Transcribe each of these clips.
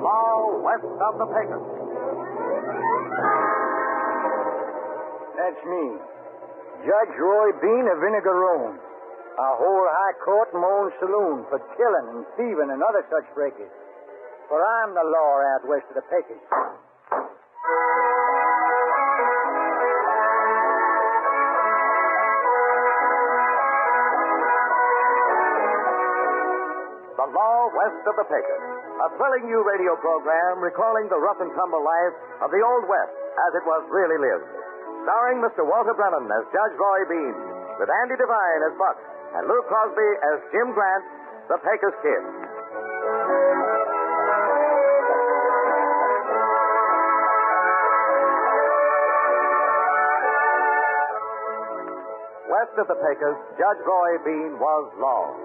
law west of the Pecos. That's me, Judge Roy Bean of Vinegarone. I hold high court in my own saloon for killing and thieving and other such breakers. For I'm the law out west of the Pecos. The Law West of the Pecos, a thrilling new radio program recalling the rough and tumble life of the Old West as it was really lived. Starring Mr. Walter Brennan as Judge Roy Bean, with Andy Devine as Buck, and Lou Crosby as Jim Grant, the Pecos Kid. West of the Pecos, Judge Roy Bean was law.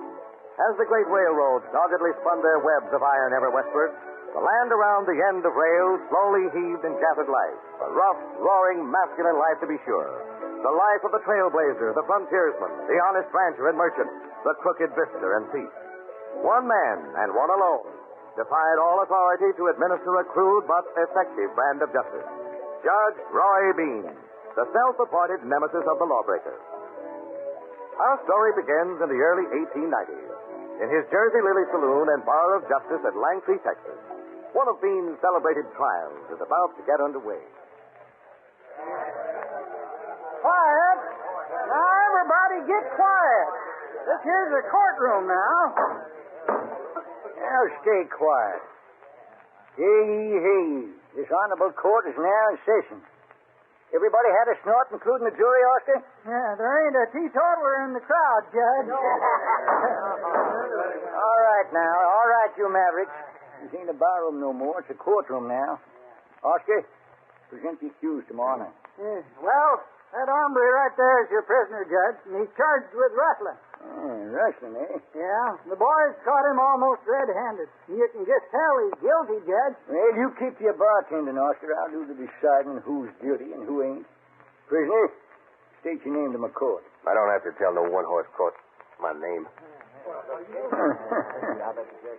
As the great railroads doggedly spun their webs of iron ever westward, the land around the end of rails slowly heaved and gathered life. A rough, roaring, masculine life, to be sure. The life of the trailblazer, the frontiersman, the honest rancher and merchant, the crooked visitor and thief. One man, and one alone, defied all authority to administer a crude but effective brand of justice. Judge Roy Bean, the self-appointed nemesis of the lawbreaker. Our story begins in the early 1890s, in his Jersey Lily Saloon and Bar of Justice at Langtry, Texas. One of Bean's celebrated trials is about to get underway. Quiet. Now, everybody get quiet. This here's the courtroom now. Now, stay quiet. Hey. This honorable court is now in session. Everybody had a snort, including the jury, Oscar? Yeah, there ain't a teetotaler in the crowd, Judge. All right, now. All right, you mavericks. This ain't a barroom no more. It's a courtroom now. Oscar, present the accused to my honor. Yes. Well, that hombre right there is your prisoner, Judge, and he's charged with rustling. Rustling, eh? Yeah, the boys caught him almost red-handed. You can just tell he's guilty, Judge. Well, you keep your bartending, Oscar. I'll do the deciding who's guilty and who ain't. Prisoner, state your name to my court. I don't have to tell no one-horse court my name.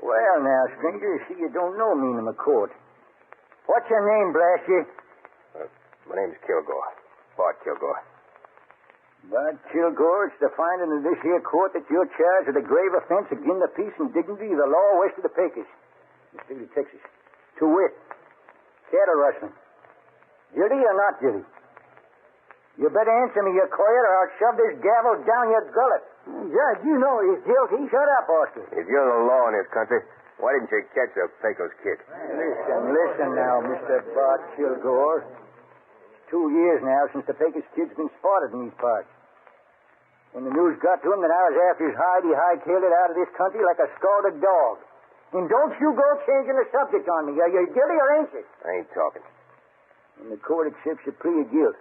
Well, now, stranger, see you don't know me in my court. What's your name, blast you? My name's Kilgore. Bart Kilgore. Bud Kilgore, it's the finding of this here court that you're charged with a grave offense against the peace and dignity of the law west of the Pecos, in the state of Texas. To wit, cattle rustling. Guilty or not guilty? You better answer me, you coyote, or I'll shove this gavel down your gullet. Judge, you know he's guilty. Shut up, Oscar. If you're the law in this country, why didn't you catch the Pecos Kid? Listen now, Mr. Bart Kilgore. 2 years now since the Pecos Kid's been spotted in these parts. When the news got to him that I was after his hide, he hightailed it out of this country like a scalded dog. And don't you go changing the subject on me. Are you guilty or ain't you? I ain't talking. And the court accepts your plea of guilt.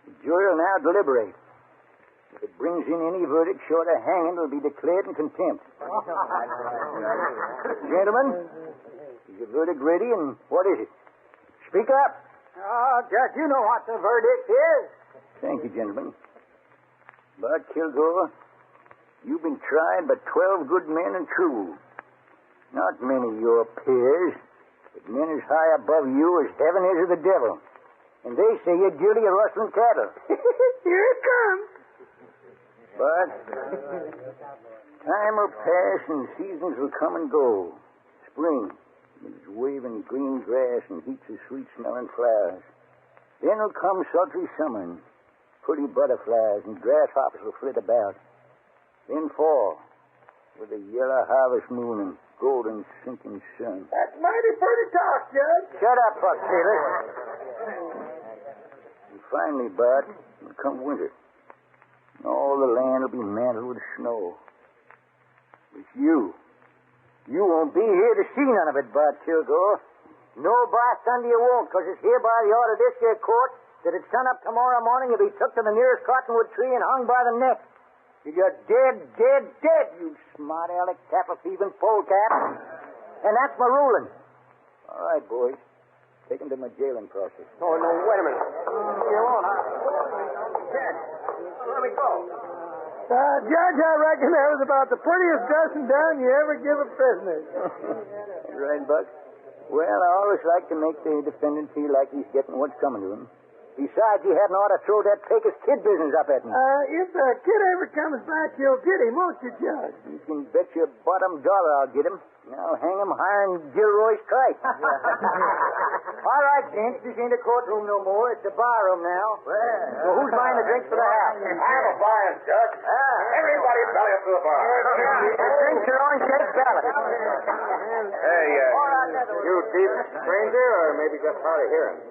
The jury will now deliberate. If it brings in any verdict short of hanging, it will be declared in contempt. Gentlemen, is your verdict ready, and what is it? Speak up. Oh, Judge, you know what the verdict is. Thank you, gentlemen. Bart Kilgore, you've been tried by 12 good men and true. Not many of your peers, but men as high above you as heaven is of the devil. And they say you're guilty of rustling cattle. Here it comes. But time will pass and seasons will come and go. Spring, with its waving green grass and heaps of sweet-smelling flowers. Then will come sultry summer, and pretty butterflies and grasshoppers will flit about. Then fall, with a yellow harvest moon and golden sinking sun. That's mighty pretty talk, Judge. Shut up, Buck Taylor. And finally, Bart, will come winter. And all the land will be mantled with snow. But you won't be here to see none of it, Bart Kilgore. No, by thunder you won't, because it's hereby the order of this here court that at sun up tomorrow morning you'll be took to the nearest cottonwood tree and hung by the neck. You're dead, you smart aleck, tapper-thieving polecat. And that's my ruling. All right, boys. Take him to my jailing process. Oh, no, wait a minute. You won't, huh? Judge, let me go. Judge, I reckon that was about the prettiest dressing down you ever give a prisoner. You right, Buck? Well, I always like to make the defendant feel like he's getting what's coming to him. Besides, he hadn't ought to throw that Pecos kid business up at me. If the kid ever comes back, you'll get him, won't you, Judge? You can bet your bottom dollar I'll get him. I'll hang him higher than Gilroy's kite. All right, gents, this ain't a courtroom no more. It's a barroom now. So who's buying the drinks for the house? I'm a buying, Judge. Everybody belly up to the bar. The drinks are on shake ballot. Hey, you deep stranger or maybe just hard of hearing?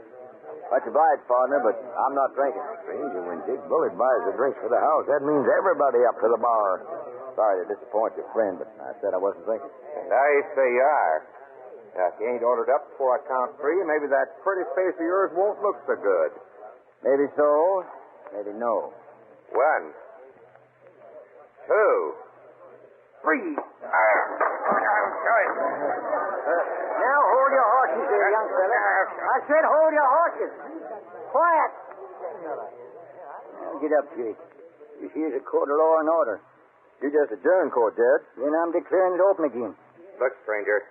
Much obliged, partner, but I'm not drinking. Stranger, when Jake Bullard buys the drinks for the house, that means everybody up to the bar. Sorry to disappoint your friend, but I said I wasn't drinking. And I say you are. Now, if you ain't ordered up before I count three, maybe that pretty face of yours won't look so good. Maybe so, maybe no. 1, 2, 3. Now hold your horses there, young fella. I said hold your horses. Quiet. Now get up, Jake. This here's a court of law and order. You just adjourned court, Judge. Then I'm declaring it open again. Look, stranger,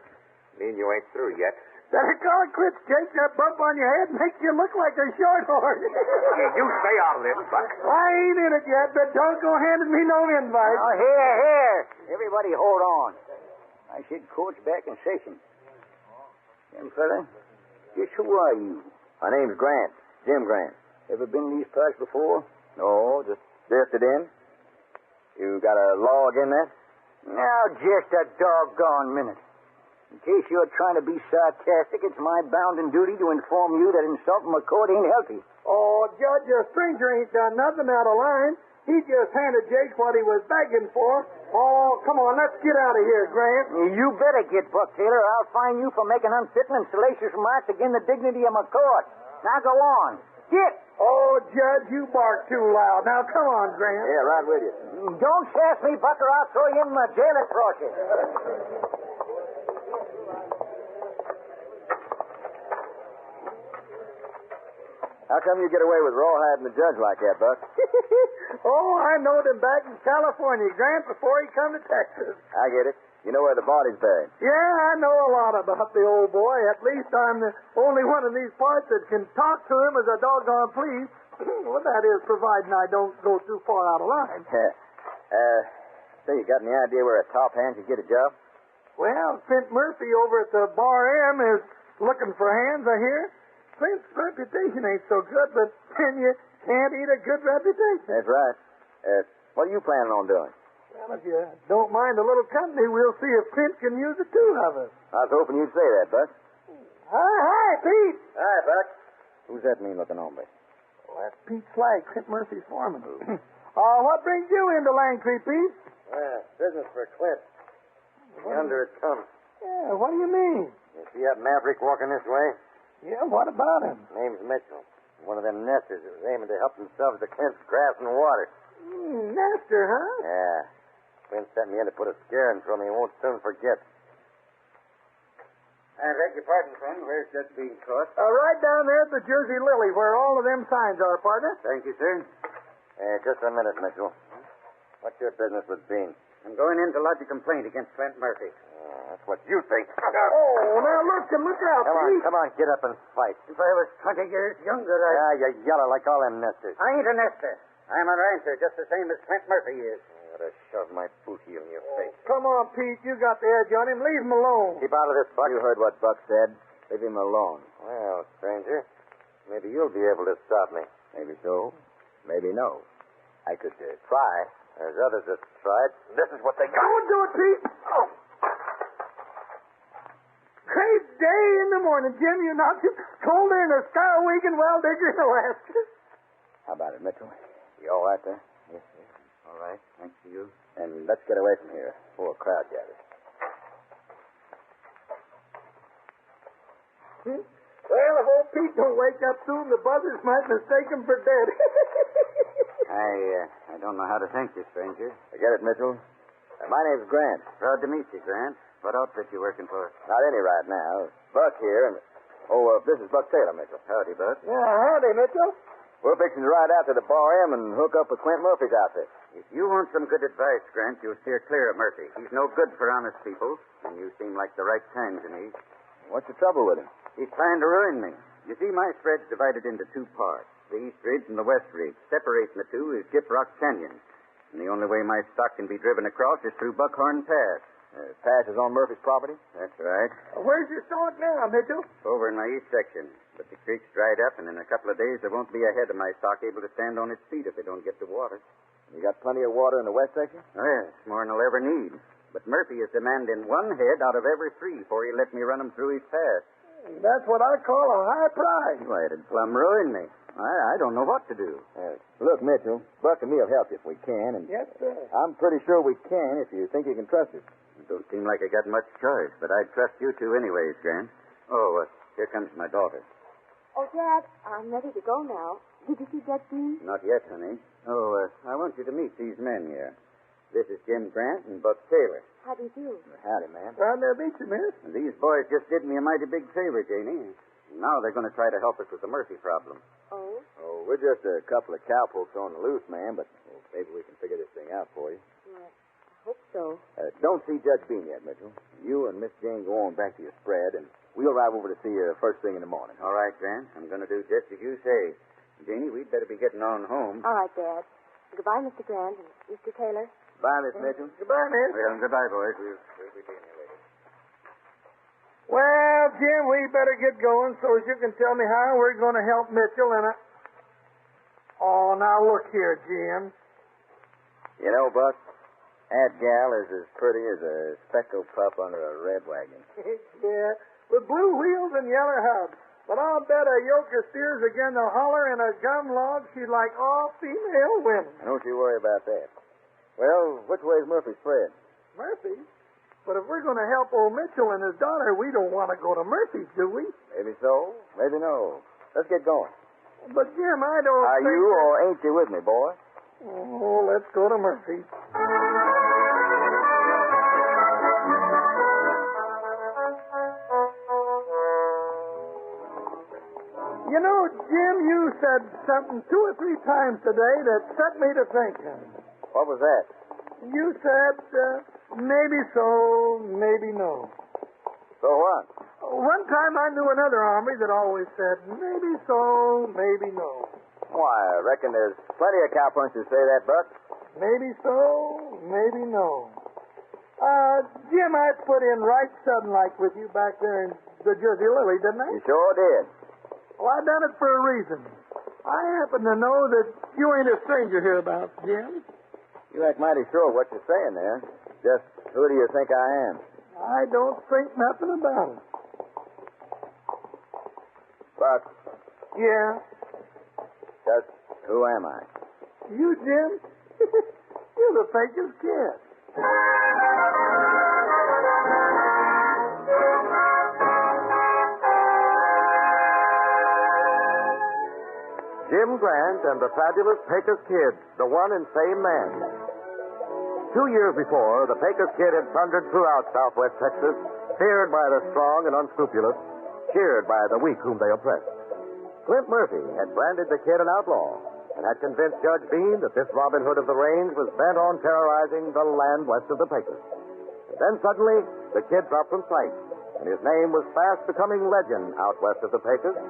mean you ain't through yet. Better call it quits, Jake. That bump on your head makes you look like a short horse. You stay out of this, Buck. I ain't in it yet, but don't go handing me no invite. Now, here. Everybody hold on. I said court's back in session. Young fella, just who are you? My name's Grant, Jim Grant. Ever been in these parts before? No, just drifted in. You got a log in there? Now, just a doggone minute. In case you're trying to be sarcastic, it's my bounden duty to inform you that insulting my court ain't healthy. Oh, Judge, a stranger ain't done nothing out of line. He just handed Jake what he was begging for. Oh, come on, let's get out of here, Grant. You better get, Buck Taylor. I'll fine you for making unfitting and salacious remarks against the dignity of my court. Now go on. Get! Oh, Judge, you bark too loud. Now, come on, Grant. Yeah, right with you. Don't sass me, Buck, or I'll throw you in my jail at Frosty. How come you get away with rawhiding the judge like that, Buck? Oh, I knowed him back in California, Grant, before he come to Texas. I get it. You know where the body's buried. Yeah, I know a lot about the old boy. At least I'm the only one in these parts that can talk to him as a doggone please. Well, that is, providing I don't go too far out of line. Say, you got any idea where a top hand could get a job? Well, Flint Murphy over at the Bar M is looking for hands, I hear. Flint's reputation ain't so good, but then you can't eat a good reputation. That's right. What are you planning on doing? Well, if you don't mind a little company, we'll see if Flint can use the two of us. I was hoping you'd say that, Buck. Hi, Pete. Hi, Buck. Who's that mean-looking hombre? Well, that's Pete Slag, Flint Murphy's foreman. What brings you into Langtree, Pete? Business for Clint. Yonder it comes. Yeah, what do you mean? You see that maverick walking this way? Yeah, what about him? Name's Mitchell. One of them nesters that was aiming to help themselves to Clint's grass and water. Nestor, huh? Yeah. Clint sent me in to put a scare in for him he won't soon forget. I beg your pardon, friend. Where's that being caught? Right down there at the Jersey Lily, where all of them signs are, partner. Thank you, sir. Just a minute, Mitchell. What's your business with Bean? I'm going in to lodge a complaint against Flint Murphy. That's what you think. Oh, now look out, Pete. Come on, get up and fight. If I was 20 years younger, Yeah, you yellow like all them nesters. I ain't a nester. I'm a rancher, just the same as Flint Murphy is. I ought to shove my boot heel in your face. Come on, Pete. You got the edge on him. Leave him alone. Keep out of this, Buck. You heard what Buck said. Leave him alone. Well, stranger, maybe you'll be able to stop me. Maybe so. Maybe no. I could try. There's others that tried. This is what they got. Don't do it, Pete. Oh. Great day in the morning, Jim. You knocked him colder than a Scarawegan well digger in Alaska. How about it, Mitchell? You all right there? Yes, sir. All right. Thanks to you. And let's get away from here before a crowd gathers. Well, if old Pete don't wake up soon, the buzzards might mistake him for dead. I don't know how to thank you, stranger. Forget it, Mitchell. My name's Grant. Proud to meet you, Grant. What outfit you working for? Not any right now. Buck here, and... this is Buck Taylor, Mitchell. Howdy, Buck. Yeah, howdy, Mitchell. We're fixing to ride out to the Bar M and hook up with Clint Murphy's outfit. If you want some good advice, Grant, you'll steer clear of Murphy. He's no good for honest people, and you seem like the right kind to me. What's the trouble with him? He's trying to ruin me. You see, my spread's divided into two parts. The East Ridge and the West Ridge. Separating the two is Gyp Rock Canyon. And the only way my stock can be driven across is through Buckhorn Pass. Pass is on Murphy's property? That's right. Where's your stock now, Mitchell? Over in my east section. But the creek's dried up, and in a couple of days there won't be a head of my stock able to stand on its feet if they don't get the water. You got plenty of water in the west section? Oh, yes, more than I'll ever need. But Murphy is demanding one head out of every three before he let me run him through his pass. That's what I call a high price. Why, it'd plumb ruin me. I don't know what to do. Look, Mitchell, Buck and me'll help you if we can, and Yes, sir. I'm pretty sure we can if you think you can trust us. It don't seem like I got much choice, but I'd trust you two anyways, Grant. Oh, here comes my daughter. Oh, Dad, I'm ready to go now. Did you see Judge Bean? Not yet, honey. Oh, I want you to meet these men here. This is Jim Grant and Buck Taylor. How do you do? Howdy, man. Glad to meet you, miss. And these boys just did me a mighty big favor, Janie. Now they're going to try to help us with the Murphy problem. Oh? Oh, we're just a couple of cowpokes on the loose, man, but maybe we can figure this thing out for you. Well, I hope so. Don't see Judge Bean yet, Mitchell. You and Miss Jane go on back to your spread, and we'll ride over to see you first thing in the morning. All right, Grant. I'm going to do just as you say. Janie, we'd better be getting on home. All right, Dad. Goodbye, Mr. Grant and Mr. Taylor. Bye, Miss Mitchell. Goodbye, miss. Well, goodbye, boys. We'll be seeing you later. Well, Jim, we better get going so as you can tell me how we're going to help Mitchell and I... Oh, now look here, Jim. You know, Buck, that gal is as pretty as a speckled pup under a red wagon. Yeah, with blue wheels and yellow hubs. But I'll bet a yoke of steers again the holler and a gum log she'd like all female women. Don't you worry about that. Well, which way's Murphy spread? Murphy? But if we're going to help old Mitchell and his daughter, we don't want to go to Murphy's, do we? Maybe so, maybe no. Let's get going. But, Jim, I don't Are think... you or ain't you with me, boy? Oh, let's go to Murphy's. You know, Jim, you said something 2 or 3 times today that set me to thinking. What was that? You said, maybe so, maybe no. So what? One time I knew another army that always said, maybe so, maybe no. Why, I reckon there's plenty of cowpunchers say that, Buck. Maybe so, maybe no. Jim, I put in right sudden like with you back there in the Jersey Lily, didn't I? You sure did. Well, I done it for a reason. I happen to know that you ain't a stranger hereabouts, Jim. You act mighty sure of what you're saying there. Just who do you think I am? I don't think nothing about it. Buck, Yeah. just who am I? You, Jim? You're the fakest kid. Jim Grant and the fabulous Pecos Kid, the one and same man. 2 years before, the Pecos Kid had thundered throughout southwest Texas, feared by the strong and unscrupulous, cheered by the weak whom they oppressed. Clint Murphy had branded the kid an outlaw and had convinced Judge Bean that this Robin Hood of the range was bent on terrorizing the land west of the Pecos. And then suddenly, the kid dropped from sight, and his name was fast becoming legend out west of the Pecos,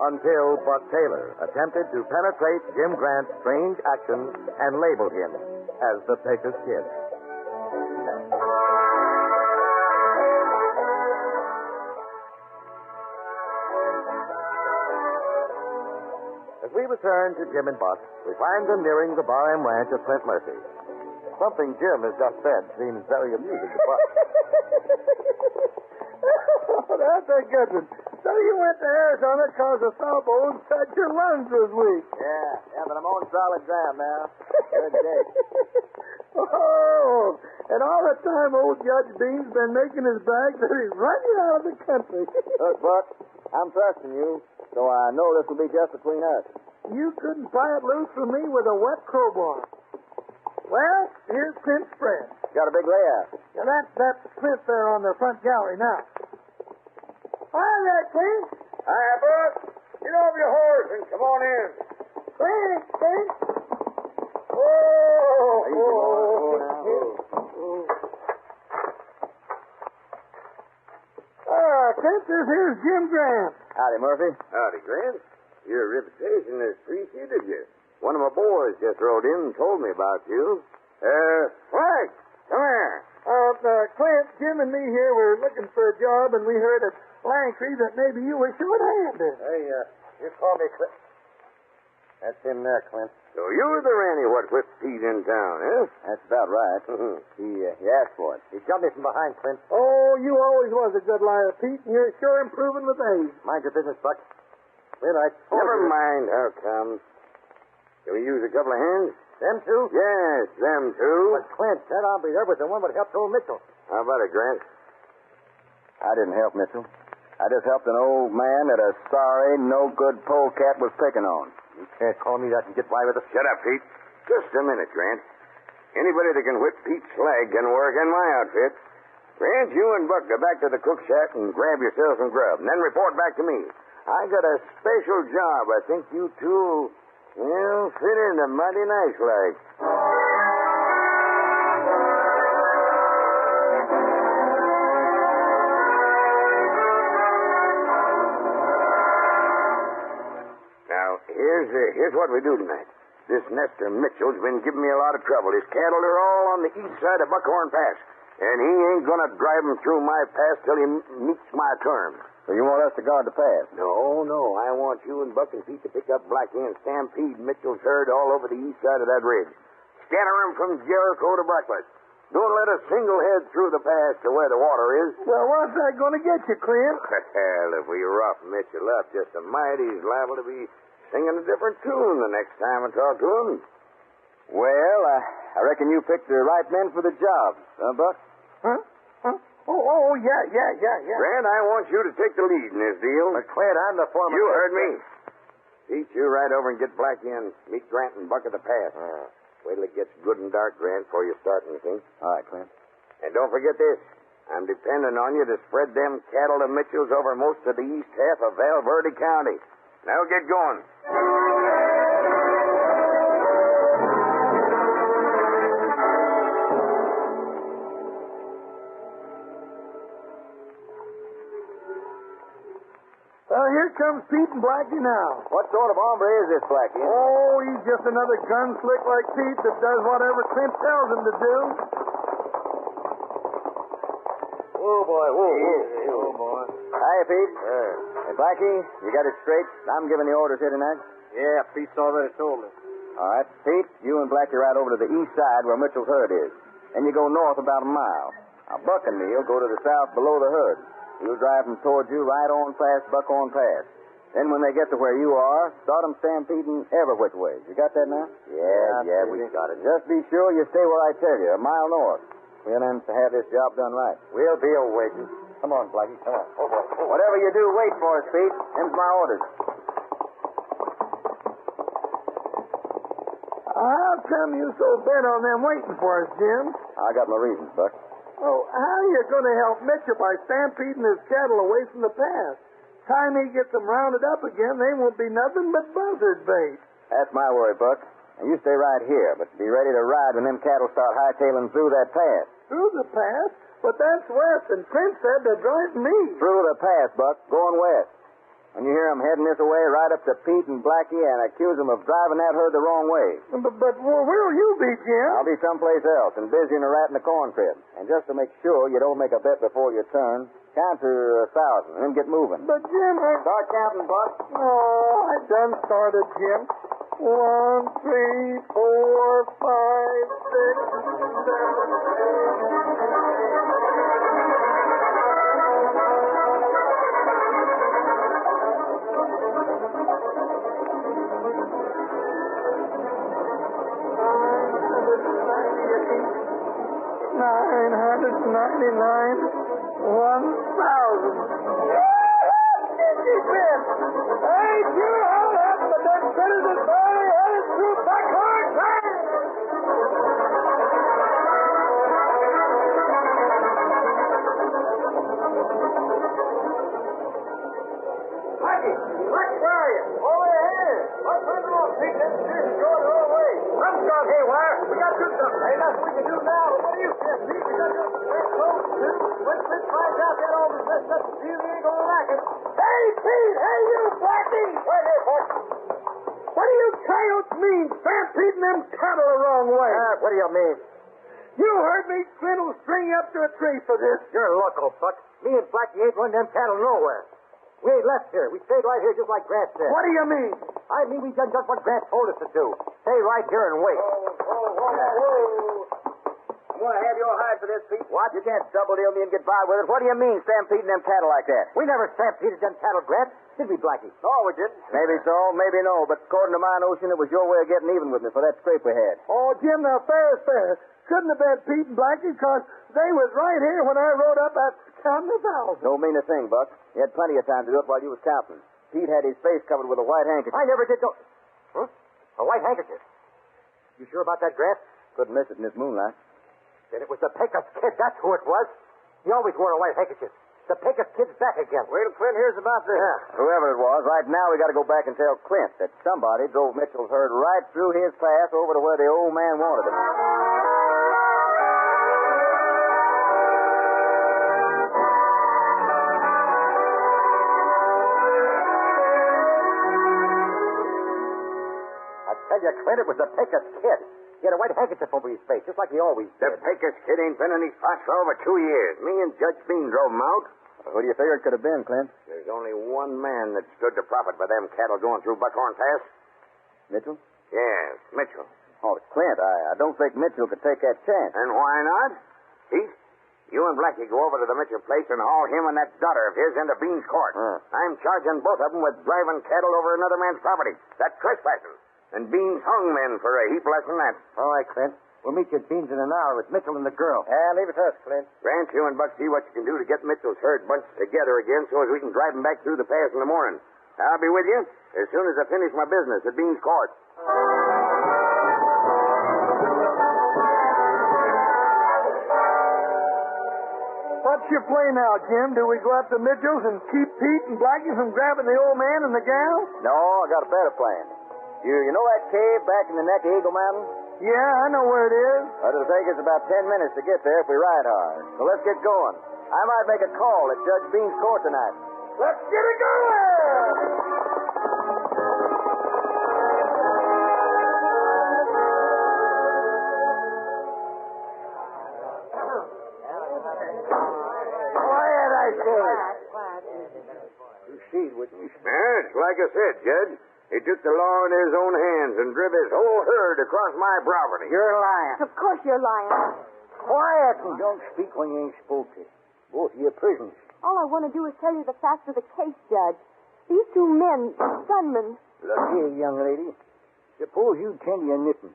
until Buck Taylor attempted to penetrate Jim Grant's strange actions and labeled him as the Pecos Kid. As we return to Jim and Buck, we find them nearing the Bar M Ranch of Clint Murphy. Something Jim has just said seems very amusing to Buck. Oh, that's a good one. So you went to Arizona because the Salbos said your lungs was weak. Yeah, but I'm on solid ground now. Good day. Oh, and all the time old Judge Bean's been making his brag that he's running out of the country. Look, Buck, I'm trusting you, so I know this will be just between us. You couldn't pry it loose from me with a wet crowbar. Well, here's Clint's spread. Got a big layout. Now, that's Clint there on the front gallery now. Hi there, Clint. Hi, Buck. Get off your horse and come on in. Clint. Easy, boy. Clint, this here's Jim Grant. Howdy, Murphy. Howdy, Grant. Your reputation is preceded you. One of my boys just rode in and told me about you. Flag, come here. Clint, Jim and me here were looking for a job, and we heard at Langtree that maybe you were short-handed. Hey, you call me Clint. That's him there, Clint. So you're the Randy what whipped Pete in town, eh? That's about right. He asked for it. He jumped me from behind, Clint. Oh, you always was a good liar, Pete, and you're sure improving with age. Mind your business, Buck. Clint, I told Never you. mind how come. Can we use a couple of hands? Them two? Yes, them two. But, Clint, that hombre there was the one that helped old Mitchell. How about it, Grant? I didn't help Mitchell. I just helped an old man that a sorry, no-good polecat was picking on. You can't call me that and get by with it. Shut up, Pete. Just a minute, Grant. Anybody that can whip Pete's leg can work in my outfit. Grant, you and Buck go back to the cook shack and grab yourself some grub, and then report back to me. I got a special job. I think you two will fit into mighty nice like. Here's what we do tonight. This Nestor Mitchell's been giving me a lot of trouble. His cattle are all on the east side of Buckhorn Pass, and he ain't going to drive them through my pass till he meets my term. So you want us to guard the pass? No. I want you and Buck and Pete to pick up Blackie and stampede Mitchell's herd all over the east side of that ridge. Scatter them from Jericho to Breakfast. Don't let a single head through the pass to where the water is. Well, what's that going to get you, Clint? Well, if we rough Mitchell up just a mite, he's liable to be singing a different tune the next time I talk to him. Well, I reckon you picked the right men for the job, Buck? Huh? Oh, yeah. Grant, I want you to take the lead in this deal. But, Clint, I'm the foreman. You heard me. Pete, you ride over and get Blackie and meet Grant and Buck at the pass. Wait till it gets good and dark, Grant, before you start anything. All right, Clint. And don't forget this. I'm depending on you to spread them cattle to Mitchell's over most of the east half of Val Verde County. Now get going. Well, here comes Pete and Blackie now. What sort of hombre is this, Blackie? Oh, he's just another gunslick like Pete that does whatever Clint tells him to do. Oh, boy. Oh, boy. Hi, Pete. Hey, Blackie, you got it straight? I'm giving the orders here tonight? Yeah, Pete's already told me. All right. Pete, you and Blackie ride over to the east side where Mitchell's herd is. Then you go north about a mile. Now, Buck and me'll go to the south below the herd. We'll drive them towards you right on past Buckhorn Pass. Then when they get to where you are, start them stampeding every which way. You got that now? Yeah, we got it. Just be sure you stay where I tell you, a mile north. We'll then have this job done right. We'll be awaiting. Come on, Blackie, come on. Whatever you do, wait for us, Pete. Them's my orders. How come you so bent on them waiting for us, Jim? I got my reasons, Buck. Oh, how are you going to help Mitchell by stampeding his cattle away from the pass? Time he gets them rounded up again, they won't be nothing but buzzard bait. That's my worry, Buck. And you stay right here, but be ready to ride when them cattle start hightailing through that pass. Through the pass? But that's west, and Clint said they're driving me. Through the pass, Buck, going west. When you hear them heading this way, ride up to Pete and Blackie and accuse them of driving that herd the wrong way. But where'll you be, Jim? I'll be someplace else and busy in a rat in the corn crib. And just to make sure you don't make a bet before your turn, count to 1,000 and then get moving. But, Jim, Start counting, Buck. Oh, I done started, Jim. 1, 3, 4, 5, 6, 999, 1,000. Hey, you all up, but that citizen boy headed through Buckhorn Pass. Blackie, where are you? Over here. What's going on, Pete? This is going the wrong way. Let's go haywire. We got to do something. Ain't nothing we can do now. What do you think, Pete? We got to get close to. Let's find out that all this messed up. You ain't going mean stampeding them cattle the wrong way? What do you mean? You heard me. Clint will string you up to a tree for this. You're local, Buck. Me and Blackie ain't running them cattle nowhere. We ain't left here. We stayed right here just like Grant said. What do you mean? I mean we done just what Grant told us to do. Stay right here and wait. I'm going to have your hide for this, Pete. What? You can't double deal me and get by with it. What do you mean stampeding them cattle like that? We never stampeded them cattle, Grant. Did we, Blackie? No, we didn't. Maybe so, maybe no. But according to my notion, it was your way of getting even with me for that scrape we had. Oh, Jim, now fair is fair. Couldn't have been Pete and Blackie because they was right here when I rode up at counting the thousand. Don't mean a thing, Buck. You had plenty of time to do it while you was counting. Pete had his face covered with a white handkerchief. I never did go... Huh? A white handkerchief? You sure about that, Grant? Couldn't miss it in this moonlight. Then it was the Pecos kid. That's who it was. He always wore a white handkerchief. The Pecos kid's back again. Wait till Clint hears about this. Yeah. Whoever it was, right now we got to go back and tell Clint that somebody drove Mitchell's herd right through his pass over to where the old man wanted him. I tell you, Clint, it was the Pecos kid. He had a white handkerchief over his face, just like he always did. The Pecos kid ain't been in these spots for over 2 years. Me and Judge Bean drove him out. Who do you figure it could have been, Clint? There's only one man that stood to profit by them cattle going through Buckhorn Pass. Mitchell? Yes, Mitchell. Oh, Clint, I don't think Mitchell could take that chance. And why not? Pete, you and Blackie go over to the Mitchell place and haul him and that daughter of his into Bean's court. I'm charging both of them with driving cattle over another man's property. That's trespassing. And Bean's hung men for a heap less than that. All right, Clint. We'll meet you at Beans in an hour with Mitchell and the girl. Leave it to us, Clint. Grant, you and Buck see what you can do to get Mitchell's herd bunched together again so as we can drive them back through the pass in the morning. I'll be with you as soon as I finish my business at Bean's court. What's your play now, Jim? Do we go up to Mitchell's and keep Pete and Blackie from grabbing the old man and the gal? No, I got a better plan. You know that cave back in the neck of Eagle Mountain? Yeah, I know where it is. It'll take us about 10 minutes to get there if we ride hard. So let's get going. I might make a call at Judge Bean's court tonight. Let's get it going! Quiet, I say. You see, wouldn't you? Yes, like I said, Judge. He took the law in his own hands and driv his whole herd across my property. You're lying. Of course you're lying. Quiet and don't speak when you ain't spoke to. Both of you prisoners. All I want to do is tell you the facts of the case, Judge. These two men, gunmen. Look here, young lady. Suppose you tend to your knitting.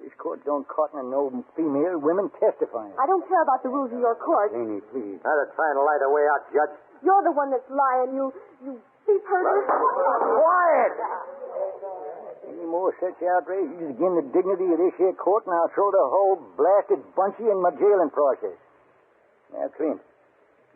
This court don't cotton on no female women testifying. I don't care about the rules of your court. Amy, please. Now they're trying to light a way out, Judge. You're the one that's lying. You thief herder. Quiet! Any more such outrages against the dignity of this here court, and I'll throw the whole blasted bunch of you in my jailing process. Now, Clint,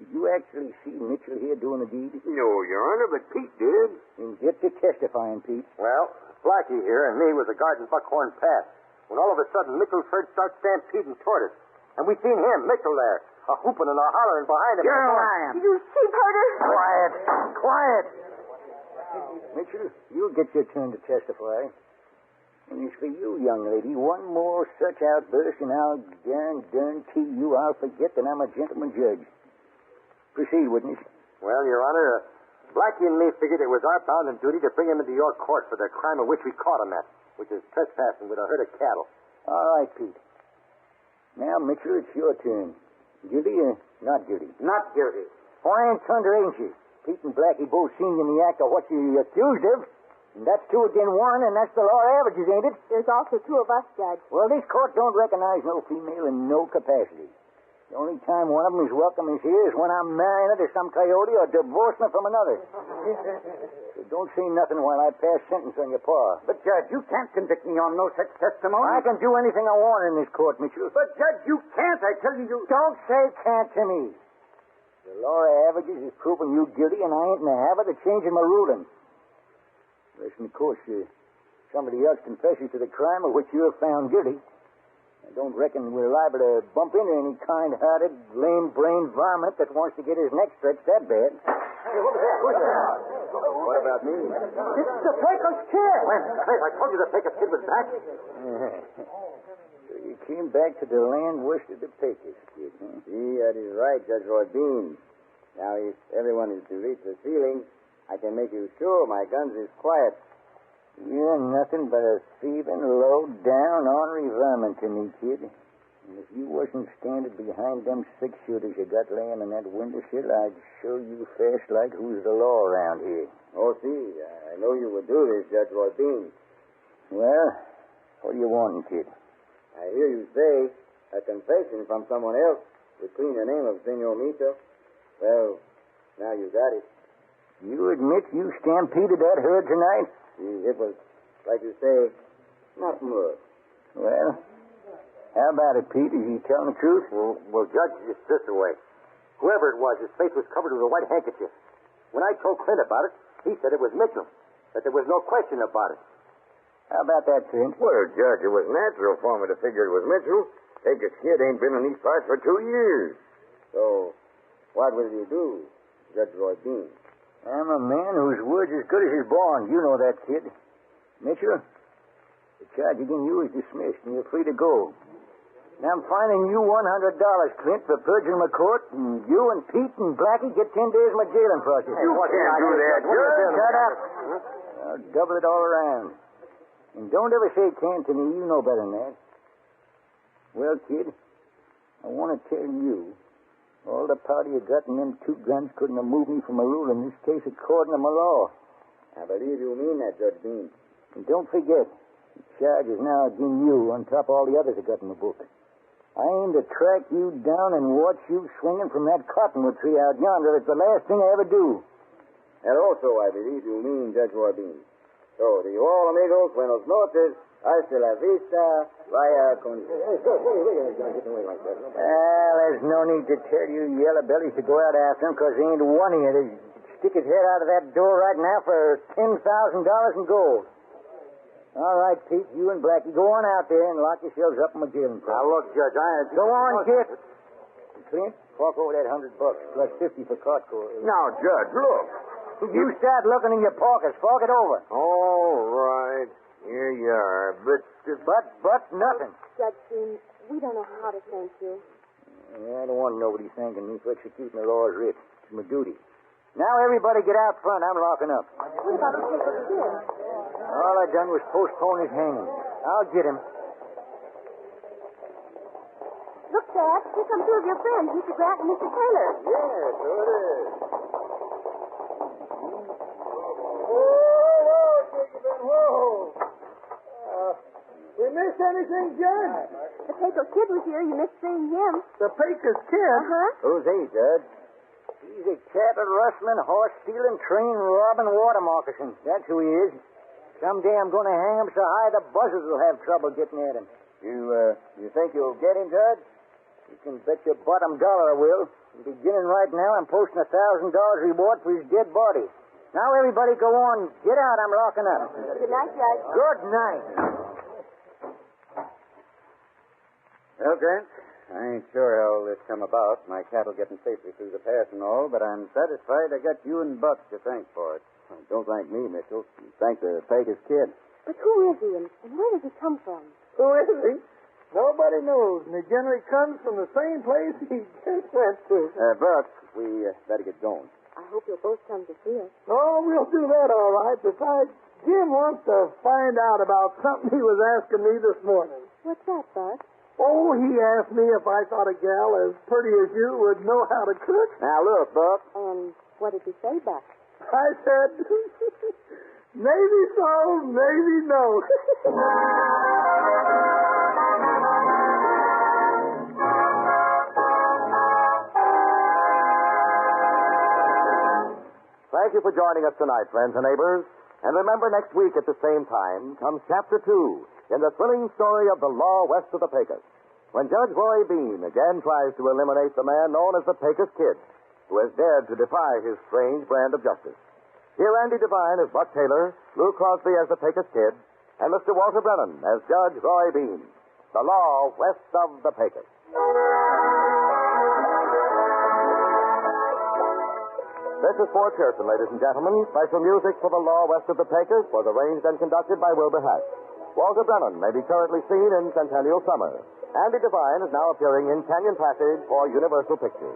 did you actually see Mitchell here doing the deed? No, Your Honor, but Pete did. Then get to testifying, Pete. Well, Blackie here and me was a guard in Buckhorn Pass when all of a sudden Mitchell's herd starts stampeding toward us. And we seen him, Mitchell, there, a-hooping and a-hollering behind him. You're lying. You thief herder. Quiet. Quiet. Mitchell, you'll get your turn to testify. And as for you, young lady, one more such outburst and I'll guarantee you I'll forget that I'm a gentleman judge. Proceed, witness. Well, Your Honor, Blackie and me figured it was our bounden duty to bring him into your court for the crime of which we caught him at, which is trespassing with a herd of cattle. All right, Pete. Now, Mitchell, it's your turn. Guilty or not guilty? Not guilty. Fine thunder, ain't you? Pete and Blackie both seen you in the act of what you accused of. And that's 2 against 1, and that's the law of averages, ain't it? There's also 2 of us, Judge. Well, this court don't recognize no female in no capacity. The only time one of them is welcome is here is when I'm marrying her to some coyote or divorcing her from another. So don't say nothing while I pass sentence on your pa. But, Judge, you can't convict me on no such testimony. I can do anything I want in this court, Mitchell. But, Judge, you can't. I tell you, Don't say can't to me. The law of averages is proving you guilty, and I ain't in the habit of changing my ruling. Listen, of course, somebody else confesses to the crime of which you're found guilty. I don't reckon we're liable to bump into any kind-hearted, lame-brained varmint that wants to get his neck stretched that bad. Hey, what was that? Who's that? What about me? It's the Pecos Kid. Clint, I told you the Pecos Kid was back. So you came back to the land west of the Pecos, kid, huh? See, that is right, Judge Roy Bean. Now, if everyone is to reach the ceiling, I can make you sure my guns is quiet. You're nothing but a thieving, low-down, ornery vermin to me, kid. And if you wasn't standing behind them six-shooters you got laying on that windowsill, I'd show you fast like who's the law around here. Oh, see, I know you would do this, Judge Roy Bean. Well, what are you wanting, kid? I hear you say a confession from someone else would clean the name of Senor Mito. Well, now you got it. You admit you stampeded that herd tonight? See, it was, like you say, not much. Well, how about it, Pete? Is he telling the truth? Well, Judge, it's this way. Whoever it was, his face was covered with a white handkerchief. When I told Clint about it, he said it was Mitchell, that there was no question about it. How about that, Clint? Well, Judge, it was natural for me to figure it was Mitchell. Pecos Kid ain't been in these parts for 2 years. So, what will you do, Judge Roy Bean? I'm a man whose word's as good as his bond. You know that, kid. Mitchell, the charge against you is dismissed, and you're free to go. Now I'm fining you $100, Clint, for purging my court, and you and Pete and Blackie get 10 days in my jailing process. You can't do that, Judge. Shut up. I'll double it all around. And don't ever say can to me. You know better than that. Well, kid, I want to tell you, all the powder you got in them 2 guns couldn't have moved me from a rule in this case according to my law. I believe you mean that, Judge Bean. And don't forget, the charge is now against you on top of all the others I got in the book. I aim to track you down and watch you swinging from that cottonwood tree out yonder. It's the last thing I ever do. And also, I believe you mean Judge Roy Bean. So, to you all amigos, buenos noches, hasta la vista, vaya con... Well, there's no need to tell you yellow bellies to go out after him, because there ain't one of you to stick his head out of that door right now for $10,000 in gold. All right, Pete, you and Blackie, go on out there and lock yourselves up in my jailing process. Now, look, Judge, Go on, Kit. Clint, fork over that $100 plus 50 for cart core. Now, Judge, look. You start looking in your pockets. Fork it over. All right. Here you are. But nothing. Judge Bean, we don't know how to thank you. I don't want nobody thanking me for executing the law as writ. It's my duty. Now, everybody get out front. I'm locking up. What about the Pecos Kid? All I done was postpone his hanging. I'll get him. Look, Dad, here come 2 of your friends, Mr. Grant and Mr. Taylor. Yes, so it is. Whoa. We missed anything, Judge? The Pecos Kid was here. You missed seeing him. The Pecos Kid? Uh-huh. Who's he, Judge? He's a cattle rustling, horse-stealing, train-robbing water moccasin. That's who he is. Someday I'm going to hang him so high the buzzards will have trouble getting at him. You think you'll get him, Judge? You can bet your bottom dollar I will. Beginning right now, I'm posting $1,000 reward for his dead body. Now, everybody go on. Get out. I'm locking up. Good night, Judge. Good night. Well, Grant, I ain't sure how all this come about, my cattle getting safely through the pass and all, but I'm satisfied I got you and Buck to thank for it. Don't thank me, Mitchell. Thank the Pecos Kid. But who is he, and where does he come from? Who is he? Nobody knows, and he generally comes from the same place he just went to. Buck, we better get going. I hope you'll both come to see us. Oh, we'll do that all right. Besides, Jim wants to find out about something he was asking me this morning. What's that, Bud? Oh, he asked me if I thought a gal as pretty as you would know how to cook. Now, look, Buck. And what did he say, Buck? I said, maybe so, maybe no. Thank you for joining us tonight, friends and neighbors. And remember, next week at the same time comes Chapter 2 in the thrilling story of the law west of the Pecos, when Judge Roy Bean again tries to eliminate the man known as the Pecos Kid, who has dared to defy his strange brand of justice. Here, Andy Devine as Buck Taylor, Lou Crosby as the Pecos Kid, and Mr. Walter Brennan as Judge Roy Bean. The law west of the Pecos. This is Fort Pearson, ladies and gentlemen. Special music for the law west of the Pecos was arranged and conducted by Wilbur Hatch. Walter Brennan may be currently seen in Centennial Summer. Andy Devine is now appearing in Canyon Passage for Universal Pictures.